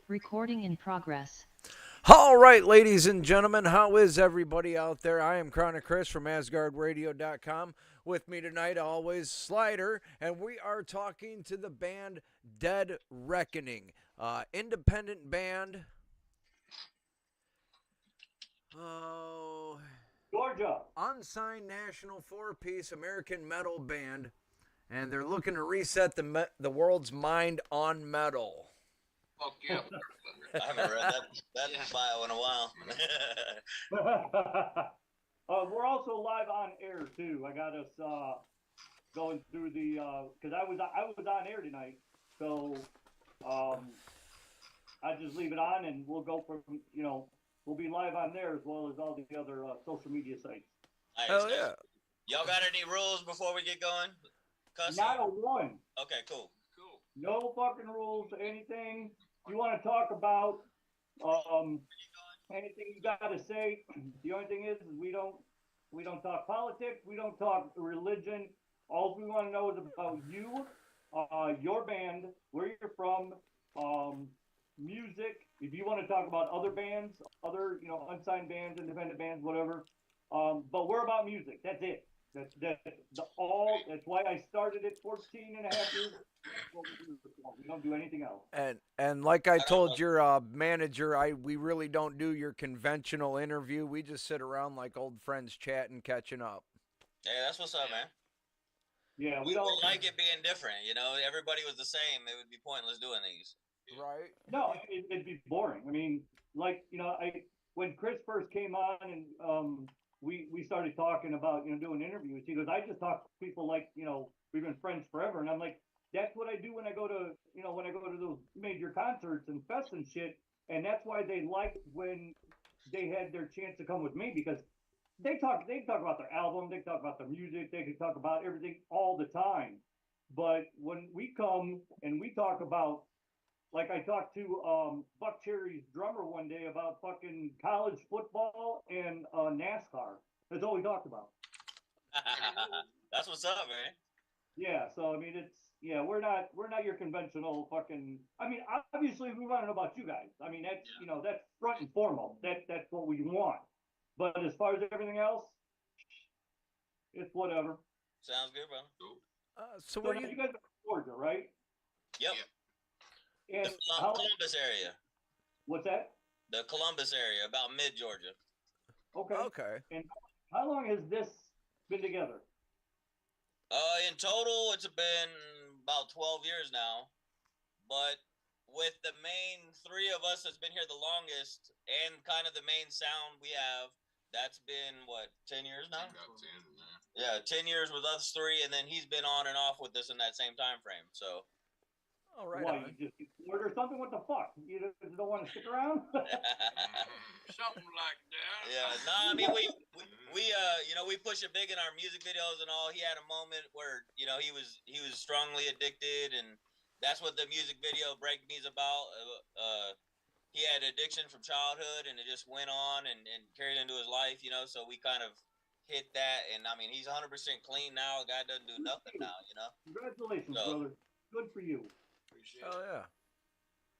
Recording in progress. All right, ladies and gentlemen, how is everybody out there? I am Chronic Chris from AsgardRadio.com. With me tonight, always Slider, and we are talking to the band Dead Reckoning, independent band. Oh, Georgia. Unsigned national four-piece American metal band, and they're looking to reset the world's mind on metal. Fuck yeah. I haven't read that bio in a while. We're also live on air too. I got us going through the because I was on air tonight, so I just leave it on and we'll go from we'll be live on there as well as all the other social media sites. Nice, Hell nice. yeah! Y'all got any rules before we get going? Cussing? Not a one. Okay, cool. No fucking rules. Anything you want to talk about? Anything you got to say? The only thing is we don't talk politics. We don't talk religion. All we want to know is about you, your band, where you're from, music. If you want to talk about other bands, other unsigned bands, independent bands, whatever. But we're about music. That's it. That's why I started it 14 and a half years. We don't do anything else. And like I told your manager, we really don't do your conventional interview. We just sit around like old friends chatting, catching up. Hey, that's what's up, man. Yeah, we don't like it being different. Everybody was the same. It would be pointless doing these. Right? No, it'd be boring. I mean, when Chris first came on and we started talking about doing interviews. He goes, I just talk to people like we've been friends forever, and I'm like, that's what I do when I go to those major concerts and fests and shit, and that's why they liked when they had their chance to come with me because they talk about their album, they talk about their music, they can talk about everything all the time, but when we come and we talk about, like I talked to Buck Cherry's drummer one day about fucking college football and NASCAR. That's all we talked about. That's what's up, man. Yeah, so I mean we're not your conventional fucking. I mean, obviously we want to know about you guys. I mean that's that's front and foremost. That's what we want. But as far as everything else, it's whatever. Sounds good, bro. So you guys are from Georgia, right? Yep. And the Columbus area. What's that? The Columbus area, about mid Georgia. Okay. And how long has this been together? In total, it's been about 12 years now. But with the main three of us that's been here the longest and kind of the main sound we have, that's been, 10 years now? About 10, man. Yeah, 10 years with us three, and then he's been on and off with us in that same time frame, so. All right. Why, you just order something? What the fuck? You don't want to stick around? Something like that. Yeah, I mean, we push it big in our music videos and all. He had a moment where, he was strongly addicted, and that's what the music video Break Me's about. He had addiction from childhood, and it just went on and carried into his life, so we kind of hit that, and I mean, he's 100% clean now. The guy doesn't do nothing now, Congratulations, brother. Good for you. Oh yeah.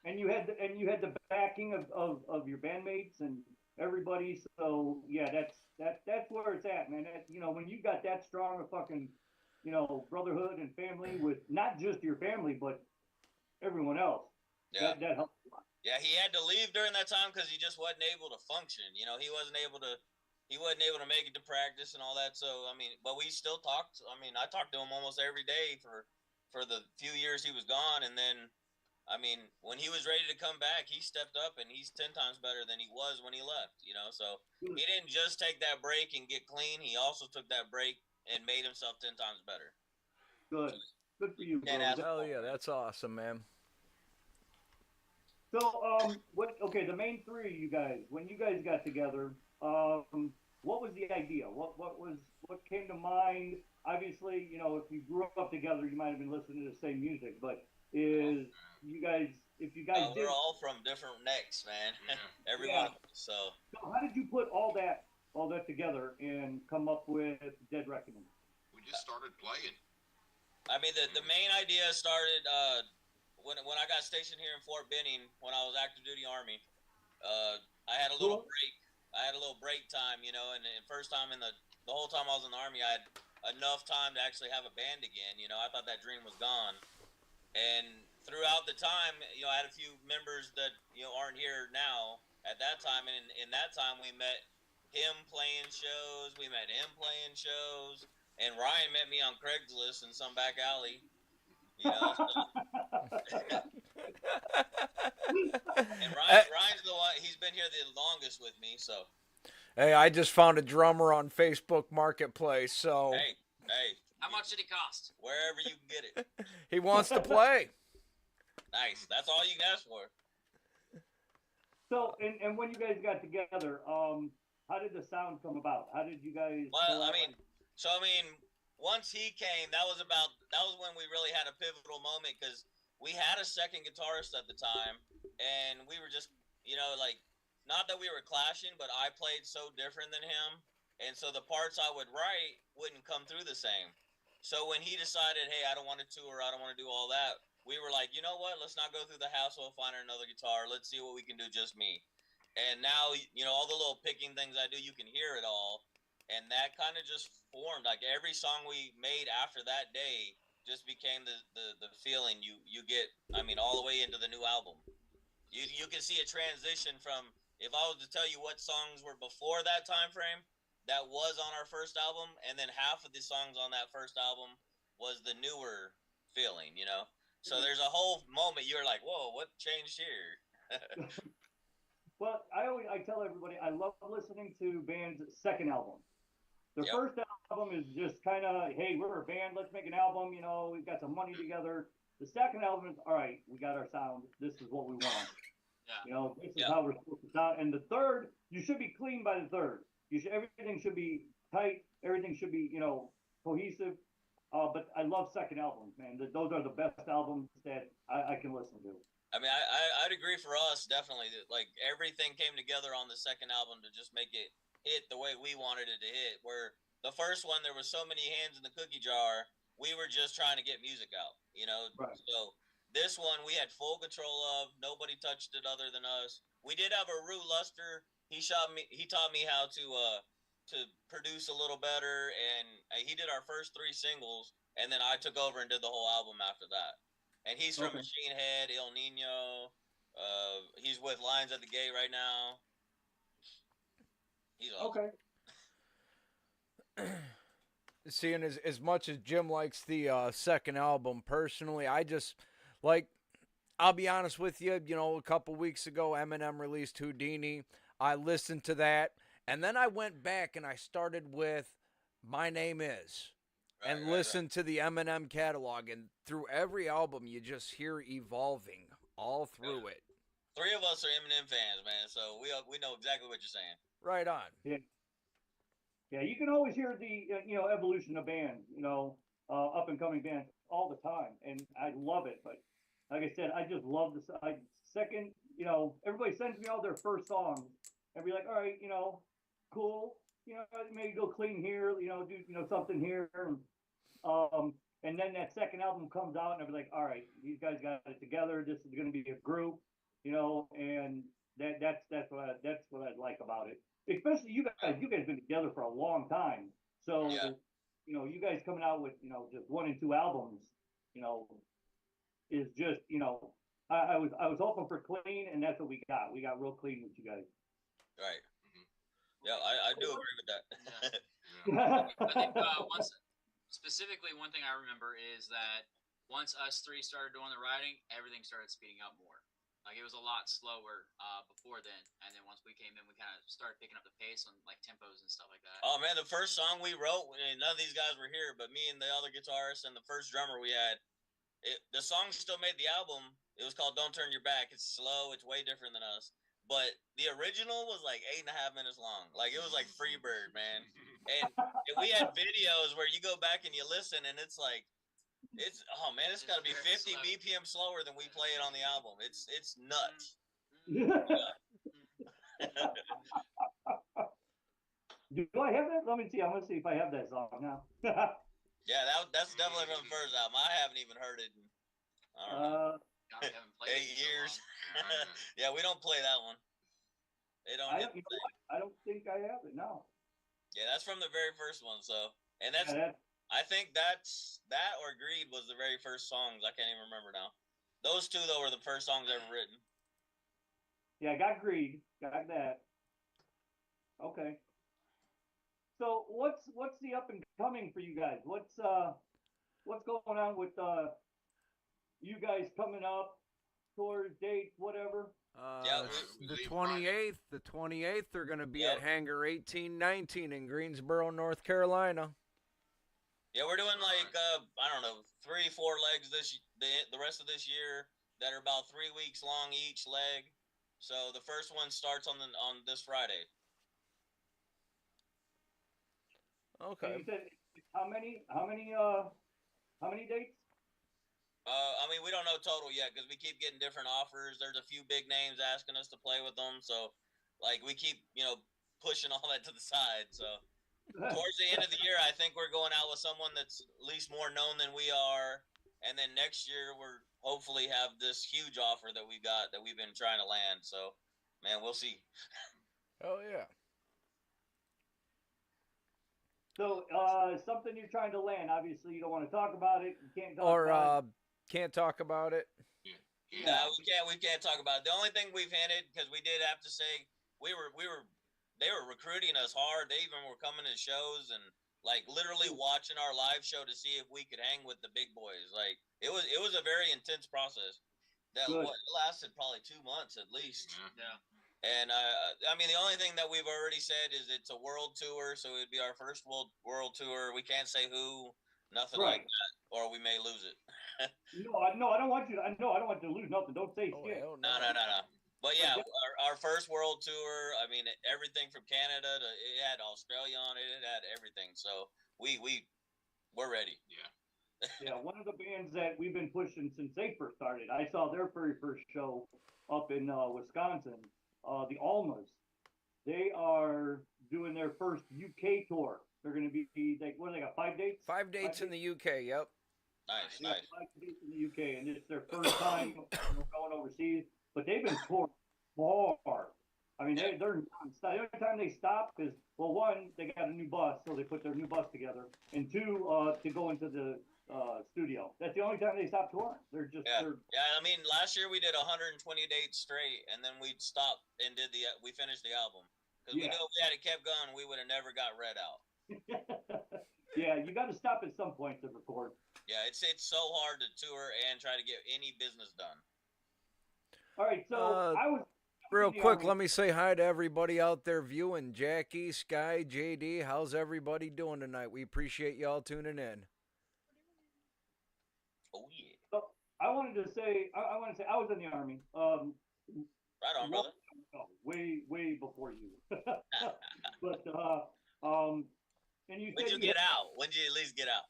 And you had the backing of your bandmates and everybody. So yeah, that's where it's at, man. That, when you got that strong a fucking brotherhood and family with not just your family but everyone else. Yeah. That helps a lot. Yeah, he had to leave during that time because he just wasn't able to function. He wasn't able to make it to practice and all that. So I mean, but we still talked. I mean, I talked to him almost every day for the few years he was gone, and then, I mean, when he was ready to come back, he stepped up, and he's 10 times better than he was when he left, so he didn't just take that break and get clean, he also took that break and made himself 10 times better. Good for you, bro. Hell yeah, that's awesome, man. So, the main three, you guys, when you guys got together, what was the idea? What came to mind? Obviously, if you grew up together, you might have been listening to the same music. But if you guys we're all from different necks, man. Every one of us. So how did you put all that together and come up with Dead Reckoning? We just started playing. I mean, the main idea started when I got stationed here in Fort Benning when I was active duty Army, I had a little Cool. break. I had a little break time, you know, and the first time in the whole time I was in the Army, I had enough time to actually have a band again. You know, I thought that dream was gone. And throughout the time, you know, I had a few members that, you know, aren't here now at that time. And in that time, we met him playing shows. We met him playing shows. And Ryan met me on Craigslist in some back alley. You know, so, and Ryan's the one. He's been here the longest with me. So Hey, I just found a drummer on Facebook Marketplace, so hey, How much did it cost? wherever you can get it, he wants to play. nice. That's all you can ask for. So, and when you guys got together, how did the sound come about? How did you guys? Well, I mean, once he came, that was when we really had a pivotal moment because we had a second guitarist at the time, and we were just, you know, like, not that we were clashing, but I played so different than him, and so the parts I would write wouldn't come through the same. So when he decided, hey, I don't want to tour, I don't want to do all that, we were like, you know what? Let's not go through the hassle of finding another guitar. Let's see what we can do, just me. And now, you know, all the little picking things I do, you can hear it all. And that kind of just formed. Like every song we made after that day just became the feeling you get, I mean, all the way into the new album. You can see a transition from, if I was to tell you what songs were before that time frame, that was on our first album, and then half of the songs on that first album was the newer feeling, you know? So there's a whole moment you're like, whoa, what changed here? Well, I tell everybody I love listening to bands' second album. Their Yep. first album is just kind of, hey, we're a band, let's make an album. You know, we've got some money together. The second album is, all right, we got our sound. This is what we want. Yeah. You know, this is Yeah. how we're supposed to sound. And the third, you should be clean by the third. Everything should be tight. Everything should be, you know, cohesive. But I love second albums, man. Those are the best albums that I can listen to. I mean, I'd agree for us, definitely. Like, everything came together on the second album to just make it hit the way we wanted it to hit. Where the first one, there was so many hands in the cookie jar, we were just trying to get music out, you know? Right. So this one, we had full control of. Nobody touched it other than us. We did have a Rue Luster. He taught me how to produce a little better, and he did our first 3 singles, and then I took over and did the whole album after that. And he's from Okay. Machine Head, El Nino. He's with Lions at the Gate right now. He's awesome. Okay. See, and as much as Jim likes the second album, personally, I just like. I'll be honest with you. You know, a couple weeks ago, Eminem released Houdini. I listened to that, and then I went back and I started with My Name Is, and Right. listened to the Eminem catalog. And through every album, you just hear evolving all through it. 3 of us are Eminem fans, man, so we know exactly what you're saying. Right on. Yeah, you can always hear the evolution of bands, up and coming bands all the time, and I love it. But like I said, I just love this. Second, everybody sends me all their first songs, and be like, all right, cool, maybe go clean here, do something here, and then that second album comes out, and I'll be like, all right, these guys got it together. This is going to be a group, and that's what I like about it. Especially you guys been together for a long time. So, Yeah. You guys coming out with, just 1 and 2 albums, is just, I was hoping for clean, and that's what we got. We got real clean with you guys. Right. Yeah, I do agree with that. I think one thing I remember is that once us 3 started doing the writing, everything started speeding up more. Like, it was a lot slower before then, and then once we came in, we kind of started picking up the pace on like tempos and stuff like that. Oh man, the first song we wrote, and none of these guys were here, but me and the other guitarist and the first drummer we had, the song still made the album. It was called "Don't Turn Your Back." It's slow. It's way different than us. But the original was like 8.5 minutes long. Like, it was like Freebird, man. And we had videos where you go back and you listen, and it's like, oh man, it's got to be 50 BPM slower than we play it on the album. It's nuts. Do I have that? Let me see. I'm gonna see if I have that song now. Yeah, that's definitely from the first album. I haven't even heard it. I don't know. God, we haven't played it 8 in so years. long. Yeah, we don't play that one. They don't I hit don't, the you know thing. what? I don't think I have it. No. Yeah, that's from the very first one. So, and that's Yeah, I think that's that or Greed was the very first songs. I can't even remember now. Those two though were the first songs ever written. yeah, I got Greed. Got that. Okay. So what's the up and coming for you guys? What's going on with you guys coming up, tours, dates, whatever? Yeah, The leave 28th. The 28th, they're going to be Yep. at Hangar 1819 in Greensboro, North Carolina. Yeah, we're doing like I don't know 3-4 legs the rest of this year that are about 3 weeks long each leg. So the first one starts on this Friday. So Okay. you said how many dates? I mean, we don't know total yet because we keep getting different offers. There's a few big names asking us to play with them, so like we keep pushing all that to the side. So towards the end of the year, I think we're going out with someone that's at least more known than we are, and then next year we're hopefully have this huge offer that we got that we've been trying to land. So, man, we'll see. Oh, yeah. So something you're trying to land. Obviously, you don't want to talk about it. You can't talk Or about it. can't talk about it. No, we can't talk about it. The only thing we've hinted, because we did have to say they were recruiting us hard. They even were coming to shows and like literally watching our live show to see if we could hang with the big boys. Like it was a very intense process that Good. lasted probably 2 months at least. Yeah. And I mean, the only thing that we've already said is it's a world tour, so it'd be our first world tour. We can't say who, nothing like Right. that, or we may lose it. No, I don't want you. I don't want you to lose nothing. Don't say Oh, shit. hell No. But yeah, our first world tour. I mean, everything from Canada to it had Australia on it. It had everything. So we're ready. Yeah. Yeah, one of the bands that we've been pushing since they first started. I saw their very first show up in Wisconsin. The Almas. They are doing their first UK tour. They're going to be like, what? They got 5 dates. 5 dates in the UK. Yep. Nice, Yeah, nice. 5 dates in the UK, and it's their first time going overseas. But they've been touring hard. I mean, they're nonstop. The only time they stop is, well, one, they got a new bus, so they put their new bus together, and two, to go into the studio. That's the only time they stop touring. They're just Yeah. I mean, last year we did 120 dates straight, and then we stopped and we finished the album because we knew if we had kept going, we would have never got read out. Yeah, you got to stop at some point to record. Yeah, it's so hard to tour and try to get any business done. All right, so I was Real in the quick, Army. let me say hi to everybody out there viewing. Jackie, Sky, JD, how's everybody doing tonight? We appreciate y'all tuning in. Oh yeah. So I wanted to say I was in the Army. Right on, brother. Way before you. But and you When'd said you get out? When'd you at least get out?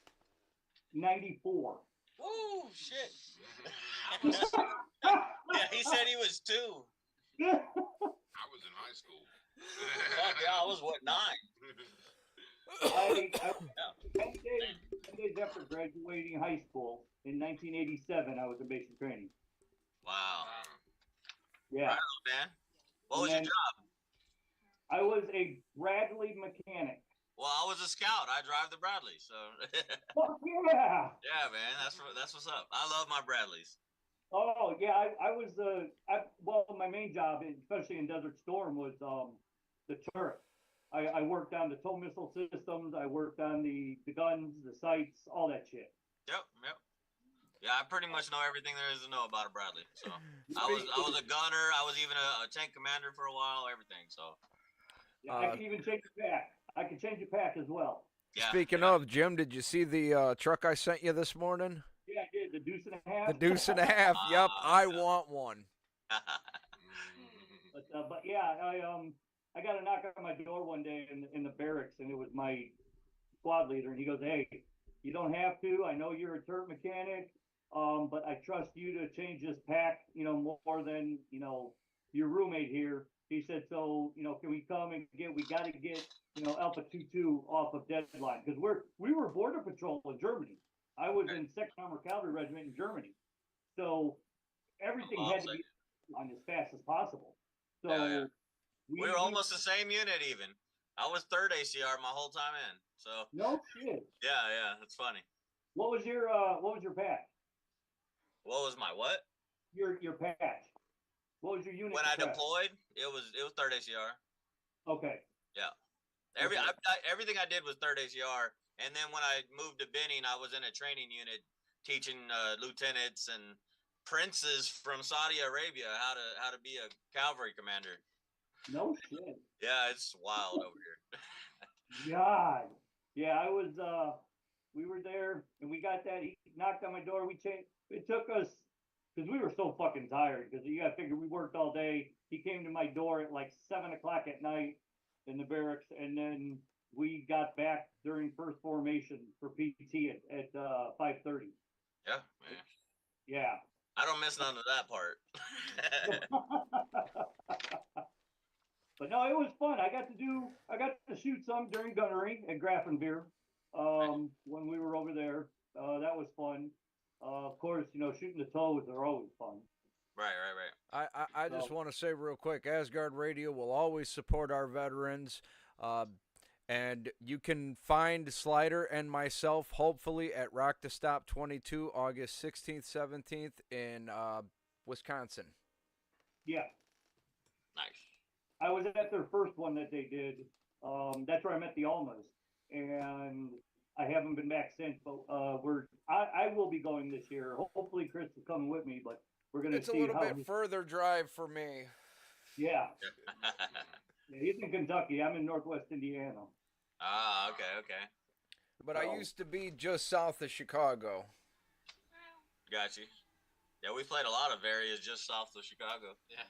94. Ooh, shit. Yeah, he said he was 2. I was in high school. Fuck yeah, I was what, 9? I 10 days after graduating high school in 1987, I was in basic training. Wow. Yeah. Right on, man. What was your job? I was a Bradley mechanic. Well, I was a scout. I drive the Bradley, so. Fuck yeah! Yeah, man, that's what's up. I love my Bradleys. Oh yeah, I was well, my main job, especially in Desert Storm, was the turret. I worked on the tow missile systems. I worked on the guns, the sights, all that shit. Yep. Yeah, I pretty much know everything there is to know about a Bradley. So I was a gunner. I was even a tank commander for a while. Everything. So. Yeah, I can even change the pack. I can change the pack as well. Yeah, Speaking of, Jim, did you see the truck I sent you this morning? Yeah, I did. The deuce and a half. The deuce and a half. Yep, I want one. But yeah, I got a knock on my door one day in the barracks, and it was my squad leader, and he goes, "Hey, you don't have to. I know you're a turret mechanic, but I trust you to change this pack, more than your roommate here." He said, "So, can we come and we got to get, Alpha 22 off of deadline, because we were border patrol in Germany. I was in 2nd Armored Cavalry Regiment in Germany, so everything Well, had to be on as fast as possible. So yeah. We were we almost the same unit even. I was third ACR my whole time in. So no shit. yeah, it's funny. What was your patch? What was my what? Your patch. What was your unit? When I patch? deployed, it was third ACR. Okay. Yeah. Okay. Everything I did was third ACR, and then when I moved to Benning, I was in a training unit teaching lieutenants and princes from Saudi Arabia how to be a cavalry commander. No shit. Yeah, it's wild over here. God. Yeah, I was we were there and we got that. He knocked on my door. We changed. It took us because we were so fucking tired. Because you got to figure we worked all day. He came to my door at like 7 o'clock at night in the barracks, and then we got back during first formation for PT at 5:30. Yeah, man. Yeah. I don't miss none of that part. But no, it was fun. I got to shoot some during gunnery at Grafenbeer when we were over there. That was fun. Of course, shooting the toes are always fun. Right. I just want to say real quick, Asgard Radio will always support our veterans. And you can find Slider and myself, hopefully, at Rock to Stop 22, August 16th, 17th in Wisconsin. Yeah. Nice. I was at their first one that they did. That's where I met the Almas. And I haven't been back since, but I will be going this year. Hopefully Chris is coming with me, but we're going to see. It's a little bit further drive for me. Yeah. Yeah, he's in Kentucky. I'm in Northwest Indiana. Ah, okay. But I used to be just south of Chicago. Got you. Yeah, we played a lot of areas just south of Chicago. Yeah.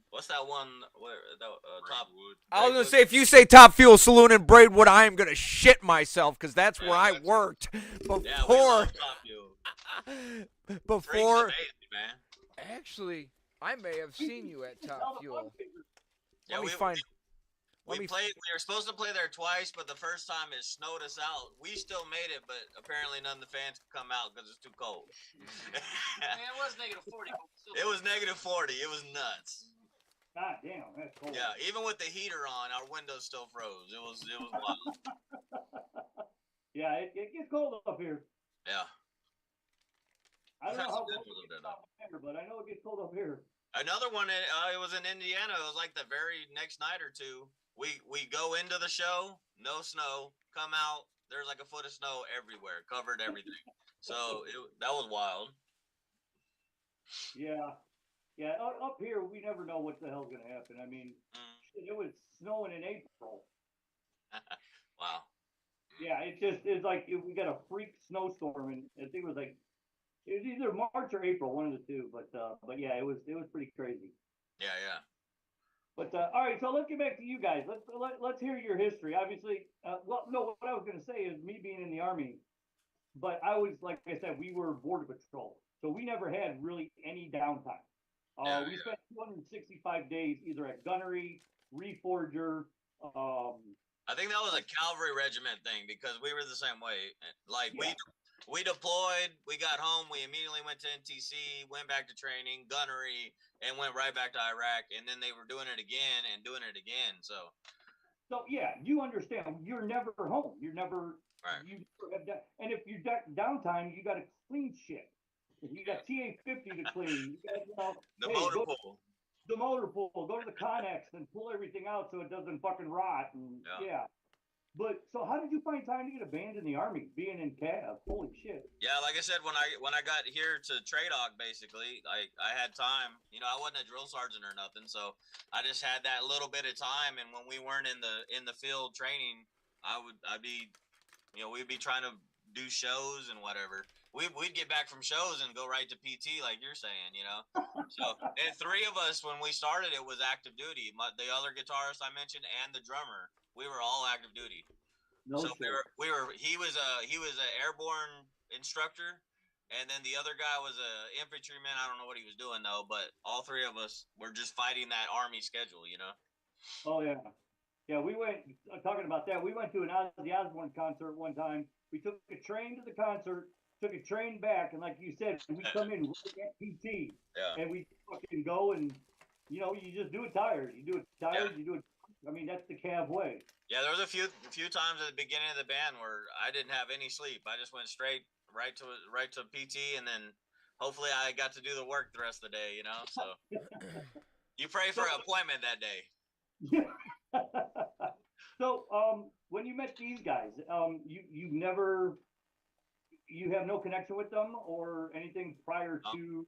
What's that one? Where top Braidwood. I was gonna say, if you say Top Fuel Saloon in Braidwood, I am gonna shit myself because that's where I worked before. Yeah, we love Top Fuel. Before, Amazing, man. actually, I may have seen you at Top Fuel. Yeah, we played. We were supposed to play there twice, but the first time it snowed us out. We still made it, but apparently none of the fans could come out because it's too cold. Man, it was -40. It was -40. It was nuts. God damn, that's cold. Yeah, even with the heater on, our windows still froze. It was wild. Yeah, it gets cold up here. Yeah. I don't know how That's cold it gets up here, but I know it gets cold up here. Another one, it was in Indiana. It was like the very next night or two. We go into the show, no snow, come out, there's like a foot of snow everywhere, covered everything. So that was wild. Yeah. Up here, we never know what the hell's gonna happen. I mean, it was snowing in April. Wow. Yeah, it's like we got a freak snowstorm, and I think it was either March or April, one of the two. But yeah, it was pretty crazy. Yeah. But all right, so let's get back to you guys. Let's hear your history. Obviously, what I was going to say is me being in the Army, but I was, like I said, we were border patrol, so we never had really any downtime. We spent 265 days either at gunnery, reforger. I think that was a cavalry regiment thing because we were the same way. Like we deployed, we got home, we immediately went to NTC, went back to training, gunnery, and went right back to Iraq. And then they were doing it again and doing it again. So yeah, you understand. You're never home. You're never right. You never have and if you downtime, you got to clean shit. You got TA-50 to clean. You got, the motor pool. The motor pool. Go to the Connex and pull everything out so it doesn't fucking rot. And yeah. But so how did you find time to get a band in the Army, being in Cav? Holy shit. Yeah, like I said, when I got here to TRADOC, basically, like I had time. I wasn't a drill sergeant or nothing, so I just had that little bit of time. And when we weren't in the field training, I'd be, we'd be trying to do shows and whatever. We'd get back from shows and go right to PT, like you're saying, So, and three of us, when we started, it was active duty. The other guitarist I mentioned and the drummer, we were all active duty. No so shit. he was a airborne instructor, and then the other guy was a infantryman. I don't know what he was doing though, but all three of us were just fighting that Army schedule, Oh yeah. Yeah, we went talking about that. We went to an Ozzy Osbourne concert one time. We took a train to the concert, took a train back, and like you said, we come in right at PT, Yeah. and we fucking go and you just do it tired. You do it tired. Yeah. You do it. I mean, that's the Cav way. Yeah, there was a few times at the beginning of the band where I didn't have any sleep. I just went straight right to PT, and then hopefully I got to do the work the rest of the day. You know, so you pray for an appointment that day. Yeah. So, when you met these guys, you have no connection with them or anything prior to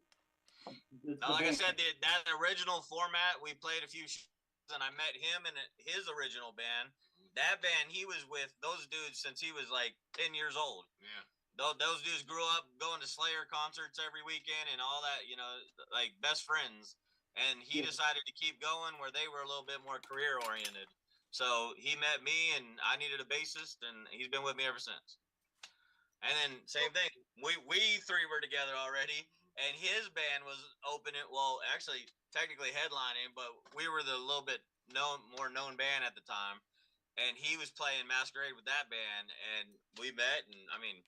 the Like I band? said, that original format, we played a few shows, and I met him in his original band. That band he was with, those dudes since he was like 10 years old. Yeah. Those dudes grew up going to Slayer concerts every weekend and all that, like best friends. And he decided to keep going where they were a little bit more career oriented. So he met me, and I needed a bassist, and he's been with me ever since. And then same thing, we three were together already, and his band was opening. Well, actually, technically headlining, but we were the little bit more known band at the time. And he was playing Masquerade with that band, and we met, and I mean,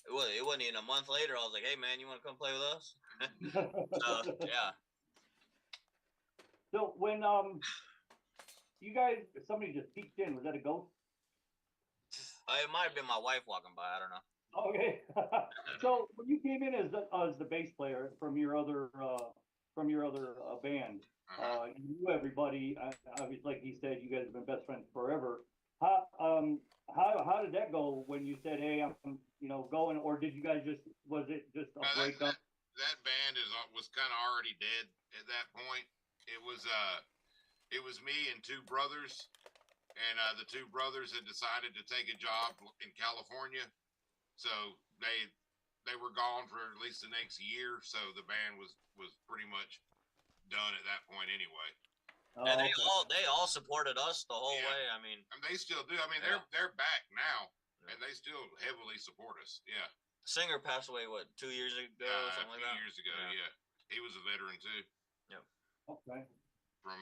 it wasn't even a month later. I was like, "Hey, man, you want to come play with us?" So yeah. So when you guys, somebody just peeked in. Was that a ghost? It might have been my wife walking by. I don't know. Okay. So when you came in as the bass player from your other band, you knew everybody. Obviously, like he said, you guys have been best friends forever. How did that go when you said, "Hey, I'm going," or did you guys was it just a breakup? That band was kind of already dead at that point. It was me and two brothers, and the two brothers had decided to take a job in California, so they were gone for at least the next year. So the band was pretty much done at that point anyway. Oh, And okay. they all supported us the whole way. I mean, And they still do. I mean, they're back now, and they still heavily support us. Yeah. Singer passed away 2 years ago, something like that. 2 years ago. Yeah. He was a veteran too. Yep. Okay. From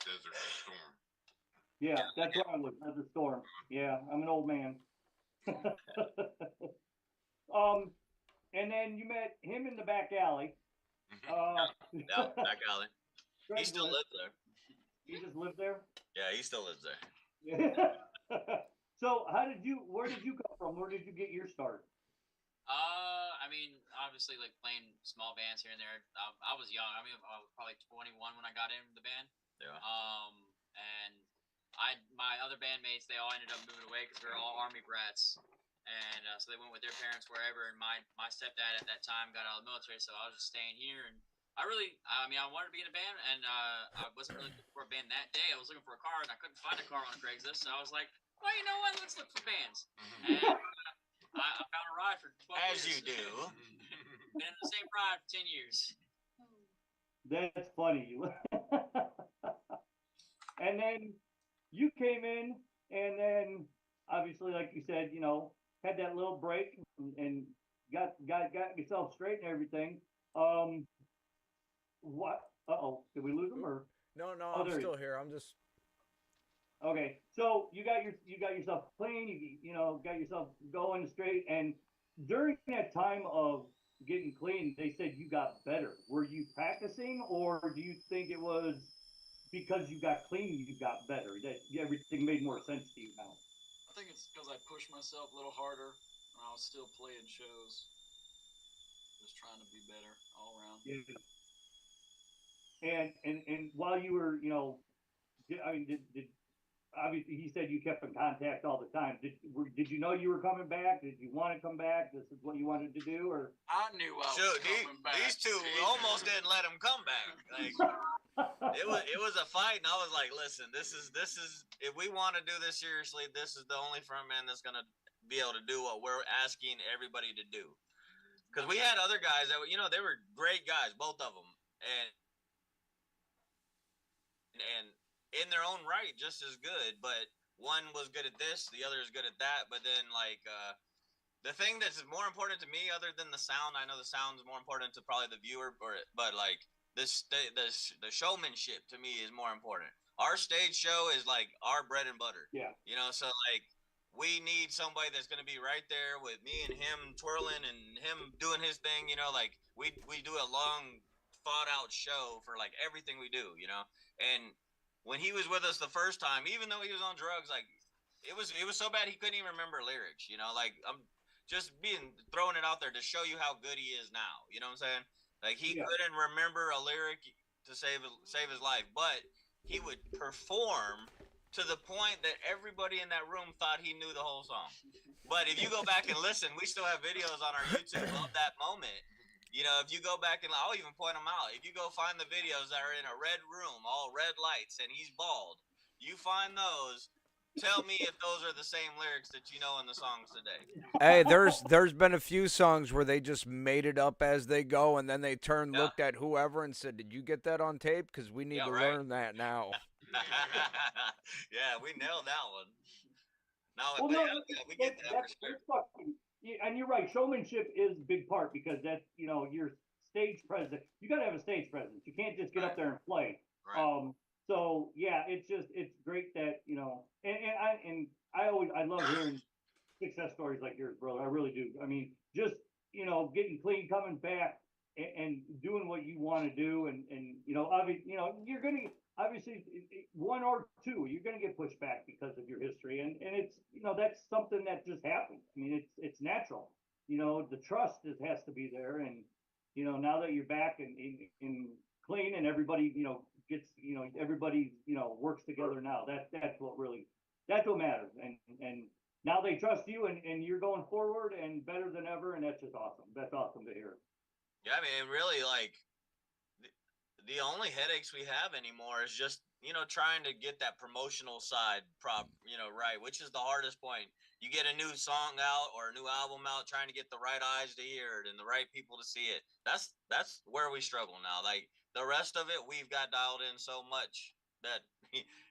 Desert Storm. Yeah, that's what I was. Desert Storm. Yeah, I'm an old man. And then you met him in the back alley. Yeah, back alley. He still lives there. He just lived there? Yeah, he still lives there. So where did you come from? Where did you get your start? I mean, obviously, like playing small bands here and there. I was young. I mean, I was probably 21 when I got into the band. Yeah. And my other bandmates, they all ended up moving away because we were all Army brats, and so they went with their parents wherever. And my stepdad at that time got out of the military, so I was just staying here. And I wanted to be in a band, and I wasn't really looking for a band that day. I was looking for a car, and I couldn't find a car on Craigslist, so I was like, well, you know what? Let's look for bands. And I found a ride for 12 As years. you do. Been in the same ride for 10 years. That's funny. And then you came in, and then obviously, like you said, had that little break and got yourself straight and everything. What? Did we lose him or? No, Oh, I'm still here. I'm just. Okay, so you got yourself clean. You got yourself going straight, and during that time of getting clean, they said you got better. Were you practicing, or do you think it was because you got clean you got better? That everything made more sense to you now? I think it's because I pushed myself a little harder when I was still playing shows. Just trying to be better all around. Yeah. And while you were, I mean, did obviously he said you kept in contact all the time. Did you know you were coming back? Did you want to come back? This is what you wanted to do, or? I knew I was coming back. These two almost didn't let him come back. Like it was a fight, and I was like, listen, this is if we want to do this seriously, this is the only front man that's gonna be able to do what we're asking everybody to do. Because we had other guys that they were great guys, both of them, and in their own right, just as good. But one was good at this, the other is good at that. But then, the thing that's more important to me, other than the sound, I know the sound is more important to probably the viewer, but like the showmanship to me is more important. Our stage show is like our bread and butter. Yeah. So like we need somebody that's going to be right there with me and him twirling and him doing his thing, you know, like we do a long thought out show for like everything we do, you know. And when he was with us the first time, even though he was on drugs, like it was so bad he couldn't even remember lyrics, you know. Like I'm just being throwing it out there to show you how good he is now, you know what I'm saying? Like he Yeah. couldn't remember a lyric to save his life, but he would perform to the point that everybody in that room thought he knew the whole song. But if you go back and listen, we still have videos on our YouTube of that moment. You know, if you go back and I'll even point them out. If you go find the videos that are in a red room, all red lights, and he's bald, you find those. Tell me if those are the same lyrics that you know in the songs today. Hey, there's been a few songs where they just made it up as they go, and then they turned, Yeah. looked at whoever, and said, "Did you get that on tape? Because we need Yeah, to right. learn that now." Yeah, we nailed that one. No, Well, but no, yeah, we get that for sure. that's fucking, and you're right. Showmanship is a big part because that's, you know, your stage presence. You got to have a stage presence. You can't just get up Right. there and play. Right. So yeah, it's great that, you know, and I love hearing success stories like yours, brother. I really do. I mean, just, you know, getting clean, coming back, and doing what you want to do, and you know, obviously, you know, you're gonna obviously one or two, you're gonna get pushed back because of your history, and it's, you know, that's something that just happens. I mean, it's natural. You know, the trust has to be there, and you know, now that you're back and clean, and everybody, you know, gets, you know, everybody, you know, works together now. That's what really, that's what matters, and now they trust you, and you're going forward and better than ever, and that's just awesome. That's awesome to hear. Yeah, I mean, really, like the only headaches we have anymore is just, you know, trying to get that promotional side you know, right, which is the hardest point. You get a new song out or a new album out, trying to get the right eyes to hear it and the right people to see it. That's where we struggle now. Like the rest of it, we've got dialed in so much that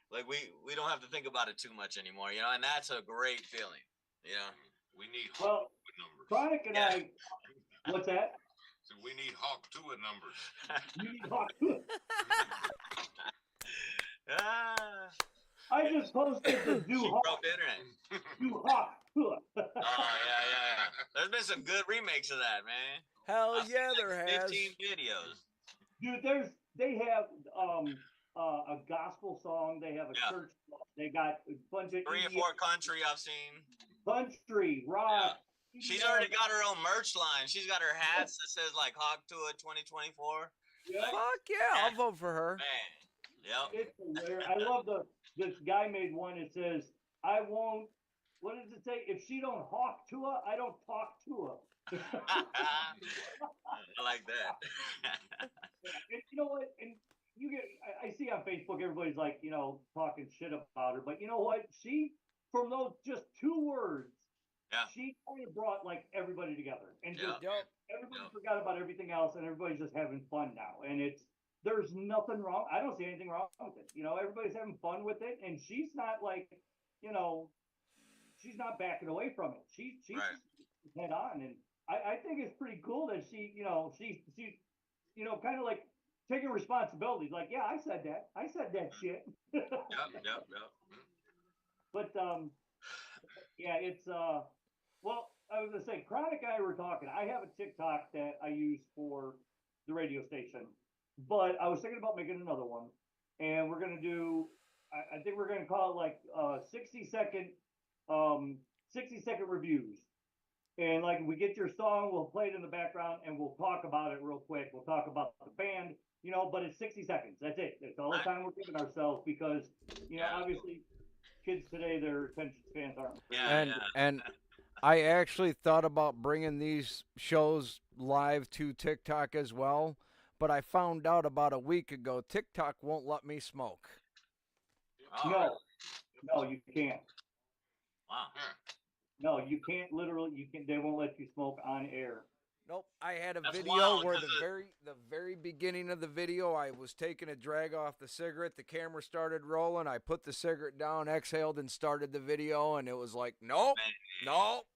like we don't have to think about it too much anymore, you know, and that's a great feeling. You know. We need Well, Hawk numbers. Chronic and Yeah. what's that? So we need Hawk Tua numbers. You need Hawk Tua. Ah, I just posted the she broke the internet. Do Hawk Tua. Oh yeah. There's been some good remakes of that, man. Hell I've yeah, seen there like has. 15 videos. Dude, they have a gospel song, they have a Yeah. church song, they got a bunch of 3 or 4 country I've seen. country, rock. She's already got her own merch line. She's got her hats that says like Hawk Tua 2024. Yeah. Fuck yeah, I'll vote for her. Man. Yep. It's hilarious. I love this guy made one that says, I won't, what does it say? If she don't hawk to her, I don't talk to her. I like that. And you know what? And you get, I see on Facebook, everybody's like, you know, talking shit about her, but you know what? She, from those just 2 words, Yeah. she kind of brought like everybody together, and just Yep. everybody Yep. forgot about everything else, and everybody's just having fun now. And there's nothing wrong. I don't see anything wrong with it. You know, everybody's having fun with it, and she's not like, you know, she's not backing away from it. She's Right. head on, and I think it's pretty cool that she's, you know, kind of like taking responsibility. Like, yeah, I said that shit. Yep. But yeah, it's well, I was gonna say, Chronic and I were talking. I have a TikTok that I use for the radio station, but I was thinking about making another one, and we're gonna do. I think we're gonna call it like 60-second, 60-second reviews. And like, we get your song, we'll play it in the background, and we'll talk about it real quick. We'll talk about the band, you know, but it's 60 seconds. That's it. That's all the time we're giving ourselves because, you know, Yeah. obviously, kids today, their attention spans aren't. Yeah. And I actually thought about bringing these shows live to TikTok as well, but I found out about a week ago TikTok won't let me smoke. Oh, No, really? no, you can't. Wow. No, you can't. Literally, you can. They won't let you smoke on air. Nope, I had a That's video wild, where 'cause the very beginning of the video, I was taking a drag off the cigarette. The camera started rolling. I put the cigarette down, exhaled, and started the video, and it was like, nope, Man, nope.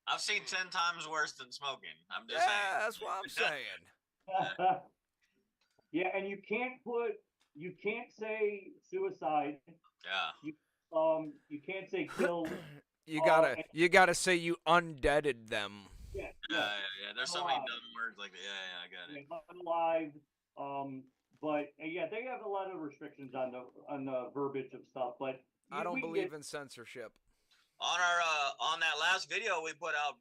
I've seen 10 times worse than smoking. I'm just Yeah, saying. that's what I'm saying. Yeah, and you can't say suicide. Yeah. You can't say kill. you gotta say you undeaded them. Yeah, There's so many Alive. dumb words like that. Yeah, I got it. unalived. But yeah, they have a lot of restrictions on the verbiage of stuff. But I don't we can believe get, in censorship. On our on that last video we put out,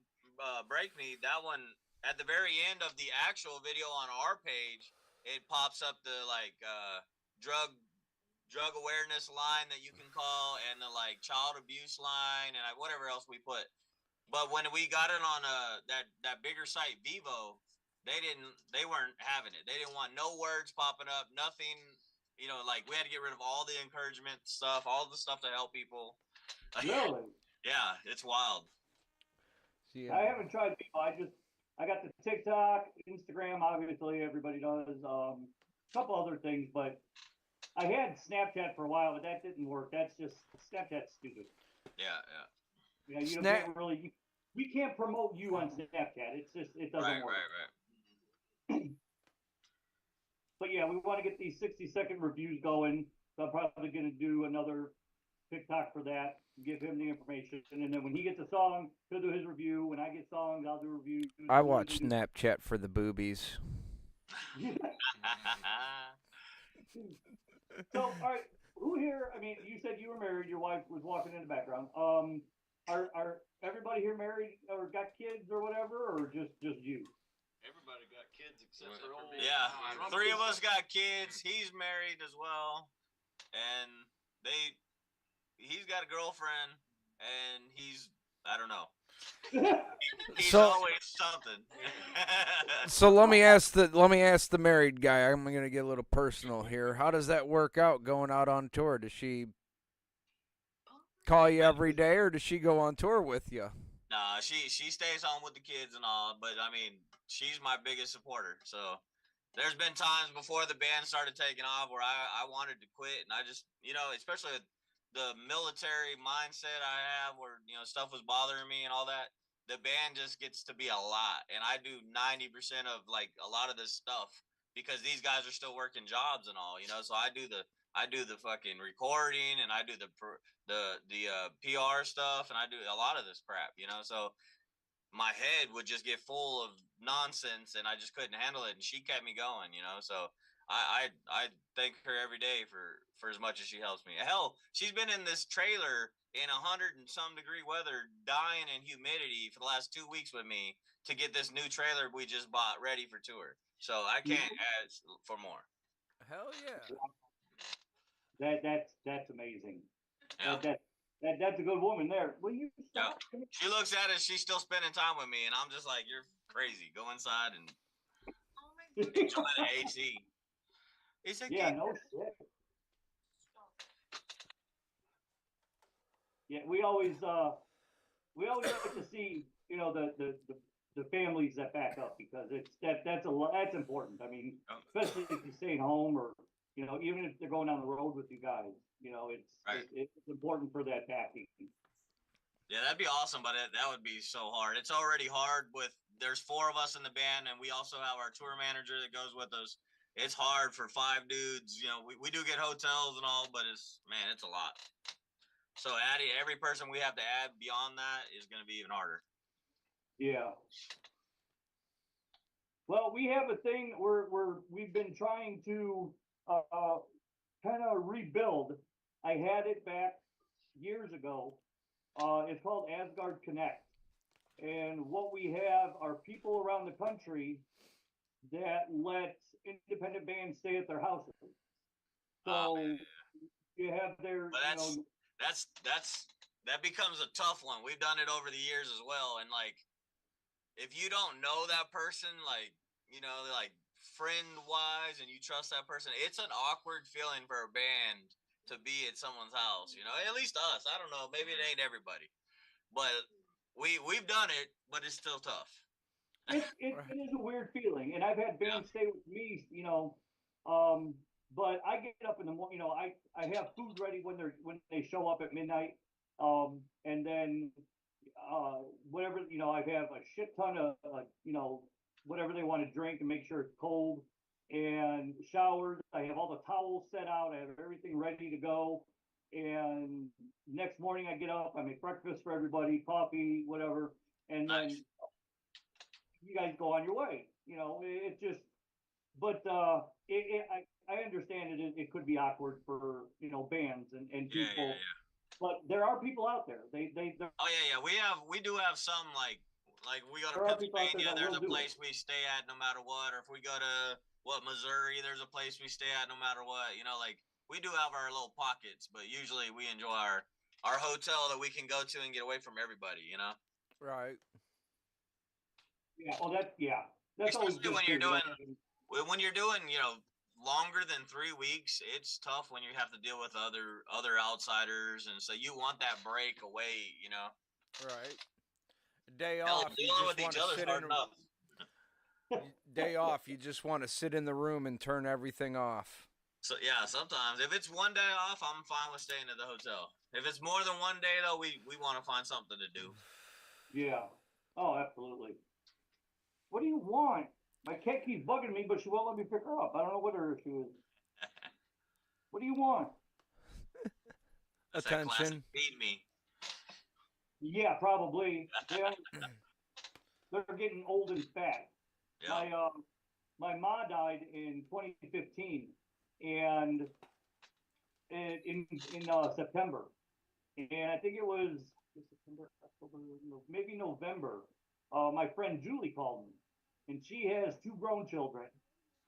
break me, that one at the very end of the actual video on our page, it pops up the like drug awareness line that you can call, and the like child abuse line, and whatever else we put. But when we got it on that bigger site, Vivo, they weren't having it. They didn't want no words popping up, nothing. You know, like we had to get rid of all the encouragement stuff, all the stuff to help people. really. Yeah, it's wild. I haven't tried. I got the TikTok, Instagram. Obviously, everybody does. A couple other things, but I had Snapchat for a while, but that didn't work. That's just Snapchat's stupid. Yeah. You know, you Snap- can't really. We can't promote you on Snapchat. It's just it doesn't Right. work. But yeah, we want to get these 60-second reviews going. So I'm probably going to do another TikTok for that. Give him the information, and then when he gets a song, he'll do his review. When I get songs, I'll do reviews. I watch Snapchat for the boobies. So, all right, who here? I mean, you said you were married. Your wife was walking in the background. Are everybody here married or got kids or whatever, or just you? Everybody got kids except for old. Yeah, three of us got kids. He's married as well, and he's got a girlfriend, and I don't know. He's So- always something. So let me ask the married guy. I'm gonna get a little personal here. How does that work out going out on tour? Does she call you every day, or does she go on tour with you? Nah, she stays home with the kids and all, but I mean, she's my biggest supporter. So there's been times before the band started taking off where I wanted to quit, and I just, especially the military mindset I have, where stuff was bothering me and all that. The band just gets to be a lot, and I do 90% of like a lot of this stuff because these guys are still working jobs and all, So I do the fucking recording, and I do the PR stuff, and I do a lot of this crap, So my head would just get full of nonsense, and I just couldn't handle it. And she kept me going, So I thank her every day for as much as she helps me. Hell, she's been in this trailer in 100 and some degree weather, dying in humidity for the last 2 weeks with me to get this new trailer we just bought ready for tour. So I can't ask for more. Hell yeah. That's amazing. Yeah. That's a good woman there. Will you stop? She looks at it, she's still spending time with me, and I'm just like, you're crazy. Go inside and enjoy the AC. It's a Yeah, no shit. Yeah, we always like to see, the families that back up, because that's important. I mean, especially if you're staying home, or even if they're going down the road with you guys, Right. it's important for that backing. Yeah, that'd be awesome, but that would be so hard. It's already hard there's 4 of us in the band, and we also have our tour manager that goes with us. It's hard for 5 dudes. We do get hotels and all, but it's a lot. So adding every person we have to add beyond that is going to be even harder. Yeah. Well, we have a thing we've been trying to kind of rebuild. I had it back years ago. It's called Asgard Connect, and what we have are people around the country that let independent bands stay at their houses. So you have their, But that becomes a tough one. We've done it over the years as well, and like, if you don't know that person, like friend wise, and you trust that person, it's an awkward feeling for a band to be at someone's house. At least us. I don't know. Maybe it ain't everybody, but we've done it. But it's still tough. it is a weird feeling, and I've had bands stay with me, but I get up in the morning, I have food ready when they show up at midnight, and then whatever, I have a shit ton of whatever they want to drink, and make sure it's cold, and showers. I have all the towels set out. I have everything ready to go, and next morning I get up, I make breakfast for everybody, coffee, whatever, and then Nice. you guys go on your way. You know, it just, but I understand it could be awkward for bands and Yeah, people, yeah, yeah. but there are people out there. Oh yeah, yeah. We do have some like we go to There are people out there Pennsylvania. that There's will a do it. place we stay at no matter what. Or if we go to Missouri, there's a place we stay at no matter what. You know, like we do have our little pockets, but usually we enjoy our hotel that we can go to and get away from everybody. You know, Right. Yeah. Oh, that's always especially good when too. you're doing longer than 3 weeks. It's tough when you have to deal with other outsiders, and so you want that break away. You know. Right. Day Hell, off, you dealing just with want each to other's sit hard in. enough. Day off, you just want to sit in the room and turn everything off. So yeah, sometimes if it's one day off, I'm fine with staying at the hotel. If it's more than one day though, we want to find something to do. Yeah. Oh, absolutely. What do you want? My cat keeps bugging me, but she won't let me pick her up. I don't know what her issue is. What do you want? That's that classic Attention. feed me. Yeah, probably. They're getting old and fat. Yeah. My ma died in 2015, and in September, and I think it was September, October, maybe November. My friend Julie called me, and she has two grown children,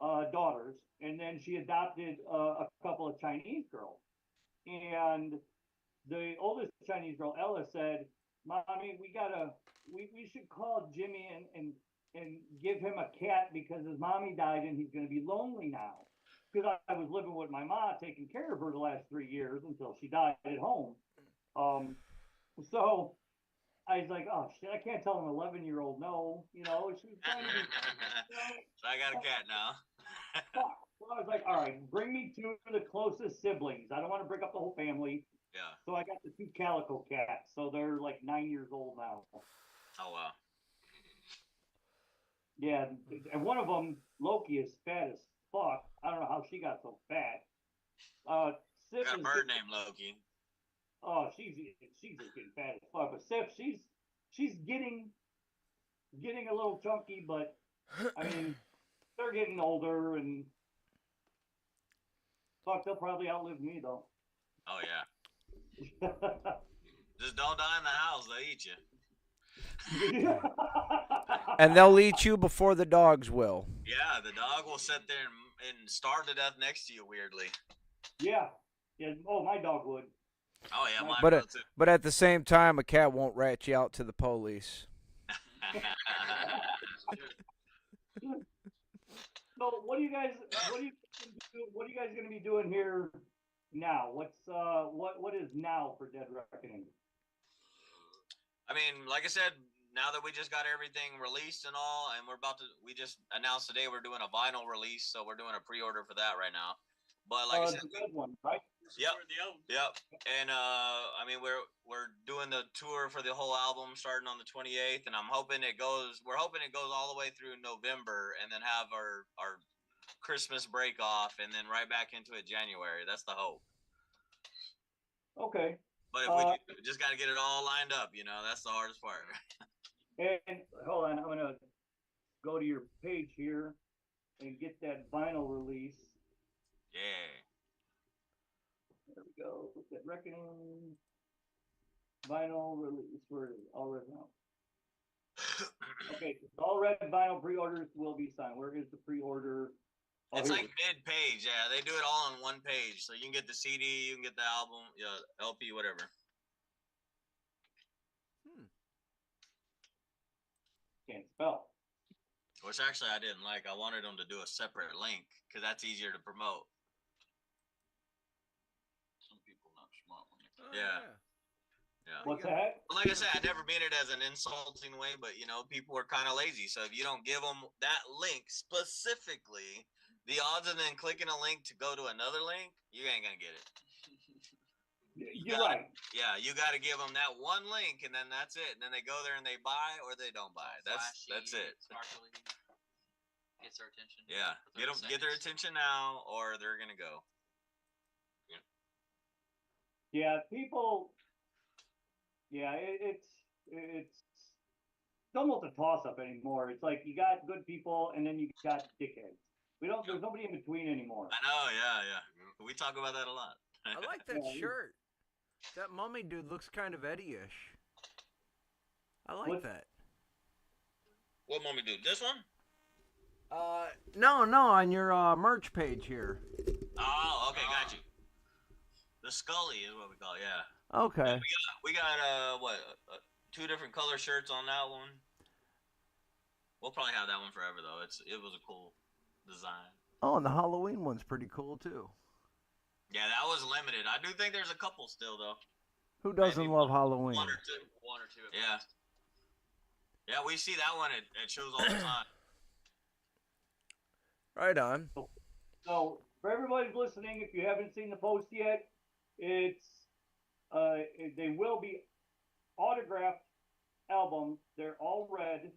daughters, and then she adopted a couple of Chinese girls. And the oldest Chinese girl, Ella, said, "Mommy, we should call Jimmy and give him a cat because his mommy died and he's going to be lonely now." Because I was living with my mom, taking care of her the last 3 years until she died at home. So I was like, "Oh shit, I can't tell an 11-year-old no." She's trying to be. So I got a cat now. Fuck. So I was like, "All right, bring me two of the closest siblings. I don't want to break up the whole family." Yeah. So I got the two calico cats. So they're like 9 years old now. Oh wow. Yeah, and one of them, Loki, is fat as fuck. I don't know how she got so fat. Sif Got a is bird named Loki. oh, she's getting fat as fuck. But Sif, she's getting a little chunky, but I mean, they're getting older and fuck, they'll probably outlive me though. Oh yeah. Just don't die in the house; they'll eat you. And they'll eat you before the dogs will. Yeah, the dog will sit there and starve to death next to you. Weirdly. Yeah. Oh, my dog would. Oh yeah, mine But will too. but at the same time, a cat won't rat you out to the police. So what do you guys going to be doing here now? What is now for Dead Reckoning? I mean, like I said, now that we just got everything released and all, and we just announced today we're doing a vinyl release, so we're doing a pre-order for that right now. But like I said, the red one, right? yep. And I mean, we're doing the tour for the whole album starting on the 28th, and we're hoping it goes all the way through November, and then have our Christmas break off, and then right back into it January. That's the hope. Okay. But if we just got to get it all lined up, that's the hardest part. And hold on, I'm gonna go to your page here and get that vinyl release. Yeah. There we go. Dead Reckoning vinyl release. Where is it? All red now. Okay, all red vinyl pre-orders will be signed. Where is the pre-order? Oh, It's here like mid-page, yeah. They do it all on one page, so you can get the CD, you can get the album, LP, whatever. Can't spell. Which actually I didn't like. I wanted them to do a separate link because that's easier to promote. Some people not smart when they. Yeah. What's that? Well, like I said, I never mean it as an insulting way, but people are kind of lazy. So if you don't give them that link specifically, the odds of them clicking a link to go to another link, you ain't gonna get it. You're right. Yeah, you got to give them that one link, and then that's it. And then they go there and they buy or they don't buy. That's it. Sparkly. Gets their attention. Yeah, get their attention now, or they're gonna go. Yeah, people. Yeah, it's almost a toss up anymore. It's like you got good people and then you got dickheads. We don't. There's nobody in between anymore. I know, yeah. We talk about that a lot. I like that shirt. That mummy dude looks kind of Eddie-ish. I like that. What mummy dude? This one? No, on your merch page here. Oh, okay, got you. The Scully is what we call it, yeah. Okay. We got two different color shirts on that one. We'll probably have that one forever though. It was a cool design. Oh, and the Halloween one's pretty cool too. Yeah, that was limited. I do think there's a couple still though. Who doesn't love Halloween? One or two. Yeah. Yeah, we see that one at shows all the time. Right on. So for everybody listening, if you haven't seen the post yet, it's they will be autographed albums. They're all red.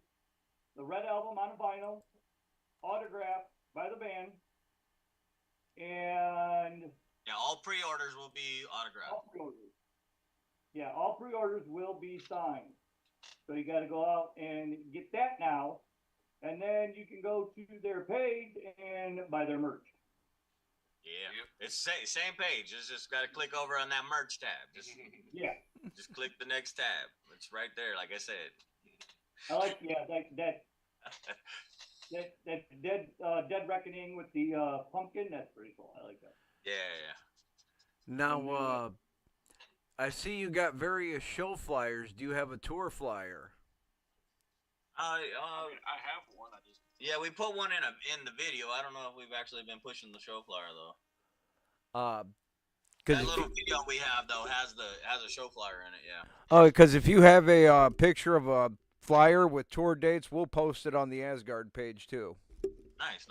The red album on vinyl, autographed by the band, and yeah, all pre-orders will be autographed. All pre-orders will be signed. So you got to go out and get that now, and then you can go to their page and buy their merch. Yeah, it's same page. It's just got to click over on that merch tab. Just click the next tab. It's right there, like I said. I like that Dead Reckoning with the pumpkin. That's pretty cool. I like that. Yeah. Now, I see you got various show flyers. Do you have a tour flyer? I have one. Yeah, we put one in the video. I don't know if we've actually been pushing the show flyer though. That little video we have though has a show flyer in it. Yeah. Oh, because if you have a picture of a flyer with tour dates, we'll post it on the Asgard page too. Nice.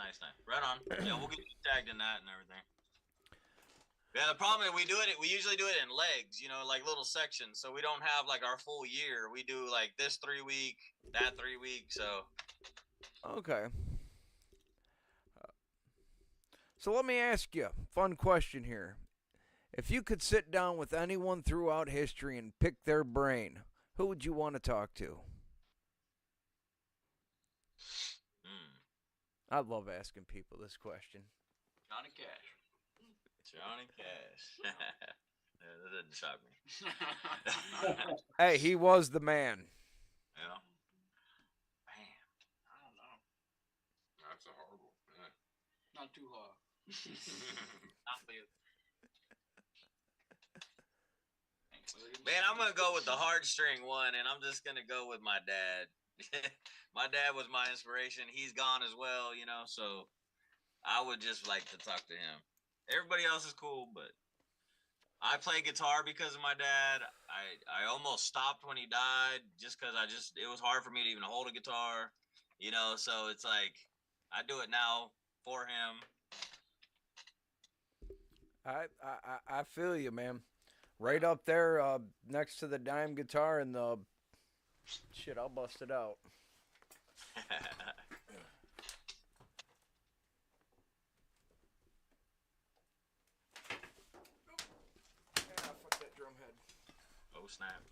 Right on. Yeah, we'll get you tagged in that and everything. Yeah, the problem is we usually do it in legs, like little sections. So we don't have like our full year. We do like this 3 week, that 3 week. So. Okay. So let me ask you a fun question here. If you could sit down with anyone throughout history and pick their brain, who would you want to talk to? I love asking people this question. Johnny Cash. Yeah, that doesn't shock me. Hey, he was the man. Yeah. Man, I don't know. That's a horrible. Yeah. Not too hard. Not for you. Man, I'm gonna go with the heartstring one, and I'm just gonna go with my dad. My dad was my inspiration. He's gone as well, so I would just like to talk to him. Everybody else is cool, but I play guitar because of my dad. I almost stopped when he died just because it was hard for me to even hold a guitar, so it's like I do it now for him. I feel you, man. Right up there next to the dime guitar and the shit, I'll bust it out. Fuck that drum head. Oh snap.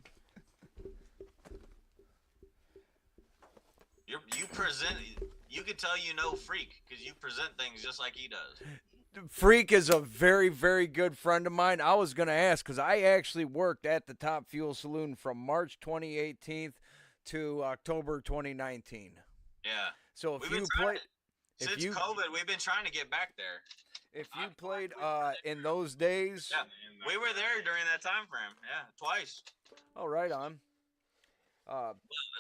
You can tell Freak because you present things just like he does. Freak is a very, very good friend of mine. I was going to ask because I actually worked at the Top Fuel Saloon from March 2018 to October 2019. Yeah. So if you played... Since COVID, we've been trying to get back there. If you played in those days... Yeah, we were there during that time frame. Yeah, twice. Oh, right on.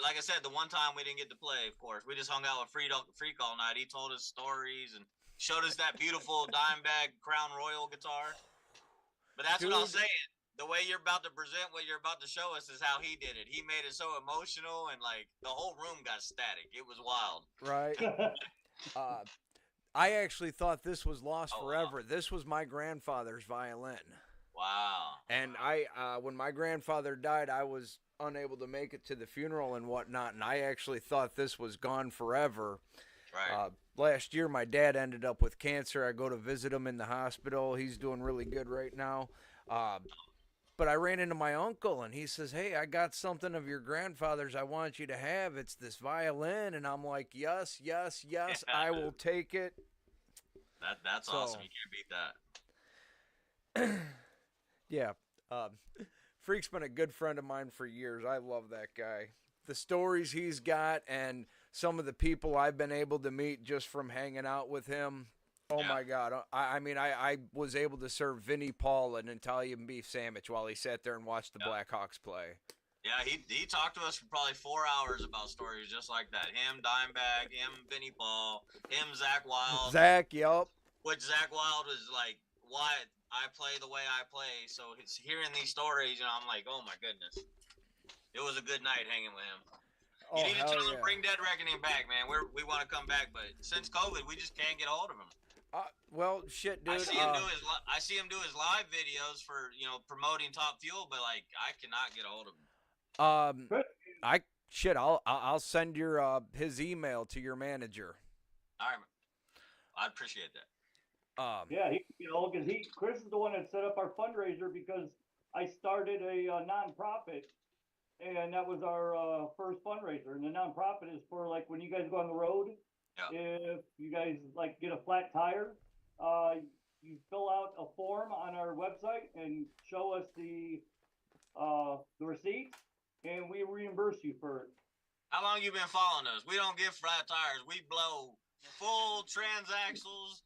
Like I said, the one time we didn't get to play, of course. We just hung out with Freak all night. He told us stories and showed us that beautiful Dimebag Crown Royal guitar. But that's what I was saying. The way you're about to present what you're about to show us is how he did it. He made it so emotional, and like the whole room got static. It was wild. Right. I actually thought this was lost forever. Wow. This was my grandfather's violin. Wow. And when my grandfather died, I was unable to make it to the funeral and whatnot, and I actually thought this was gone forever. Right. Last year, my dad ended up with cancer. I go to visit him in the hospital. He's doing really good right now. But I ran into my uncle, and he says, "Hey, I got something of your grandfather's I want you to have. It's this violin." And I'm like, "Yes, yes, yes, Yeah, I will dude. take it." That's So- awesome. You can't beat that. Yeah. Freak's been a good friend of mine for years. I love that guy. The stories he's got and some of the people I've been able to meet just from hanging out with him. Oh Yeah. my God. I mean, I was able to serve Vinnie Paul an Italian beef sandwich while he sat there and watched the Yeah. Blackhawks play. Yeah, he talked to us for probably 4 hours about stories just like that. Him, Dimebag, him, Vinnie Paul, him, Zach Wild. Zach, yup. Which Zach Wild was like, why I play the way I play. So it's hearing these stories, I'm like, oh my goodness. It was a good night hanging with him. Oh, You need to hell tell him yeah. bring Dead Reckoning back, man. We want to come back, but since COVID, we just can't get a hold of him. Well, shit, dude. I see him do his live videos for promoting Top Fuel, but like I cannot get a hold of him. I'll send your his email to your manager. All right, I'd appreciate that. Yeah, because Chris is the one that set up our fundraiser because I started a nonprofit, and that was our first fundraiser. And the nonprofit is for like when you guys go on the road. Yeah. If you guys like get a flat tire, you fill out a form on our website and show us the receipt, and we reimburse you for it. How long you been following us? We don't give flat tires. We blow full transaxles.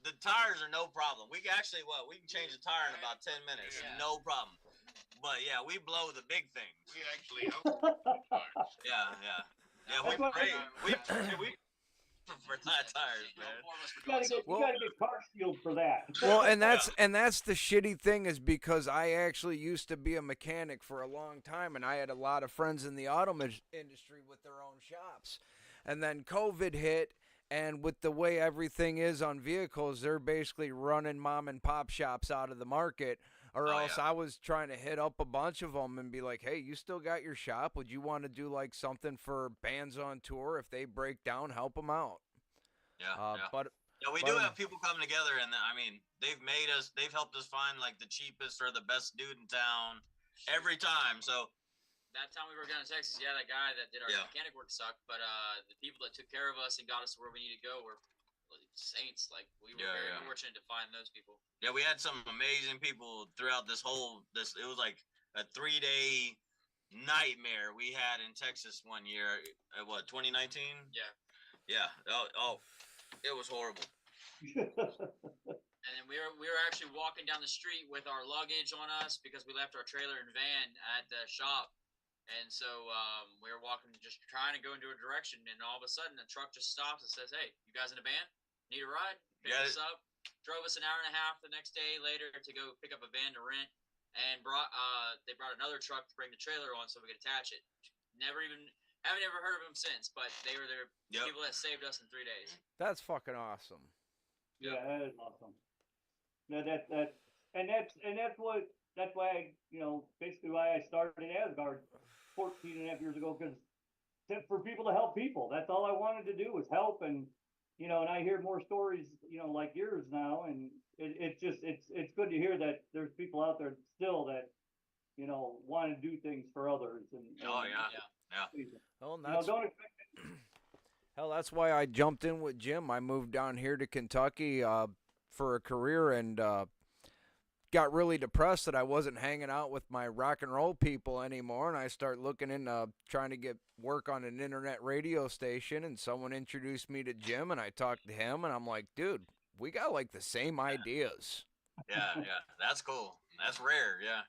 The tires are no problem. We can actually we can change the tire in about 10 minutes. Yeah. No problem. But yeah, we blow the big things. We actually hope. Yeah. We That's what- pray. We for flat tires, man. You gotta get car sealed for that. Well, and that's the shitty thing is because I actually used to be a mechanic for a long time, and I had a lot of friends in the auto industry with their own shops, and then COVID hit, and with the way everything is on vehicles, they're basically running mom and pop shops out of the market. Or Oh, else yeah. I was trying to hit up a bunch of them and be like, "Hey, you still got your shop? Would you want to do like something for bands on tour? If they break down, help them out." Yeah. But Yeah, we do have people coming together, and I mean, they've helped us find like the cheapest or the best dude in town every time. So That time we were down in Texas, that guy that did our Yeah. mechanic work sucked, but the people that took care of us and got us to where we need to go were saints. Like we were very Yeah. fortunate to find those people. yeah, we had some amazing people throughout this. It was like a 3-day nightmare we had in Texas one year. 2019? Yeah. Yeah. Oh, it was horrible. And then we were actually walking down the street with our luggage on us because we left our trailer and van at the shop. And so we were walking, just trying to go into a direction, and all of a sudden the truck just stops and says, "Hey, you guys in a van? Need a ride?" Picked Yeah. us up, drove us an hour and a half the next day later to go pick up a van to rent, and they brought another truck to bring the trailer on so we could attach it. Haven't ever heard of them since, but they were the Yep. people that saved us in 3 days. that's fucking awesome. Yeah, that is awesome. No, that's why basically why I started Asgard 14 and a half years ago, because for people to help people. That's all I wanted to do was help, and and I hear more stories, like yours now, and it's good to hear that there's people out there still that want to do things for others. And Oh yeah. Well, don't expect hell, that's why I jumped in with Jim. I moved down here to Kentucky for a career and got really depressed that I wasn't hanging out with my rock and roll people anymore. And I started looking into trying to get work on an internet radio station. And someone introduced me to Jim, and I talked to him, and I'm like, dude, we got like the same ideas. Yeah. That's cool. That's rare. Yeah.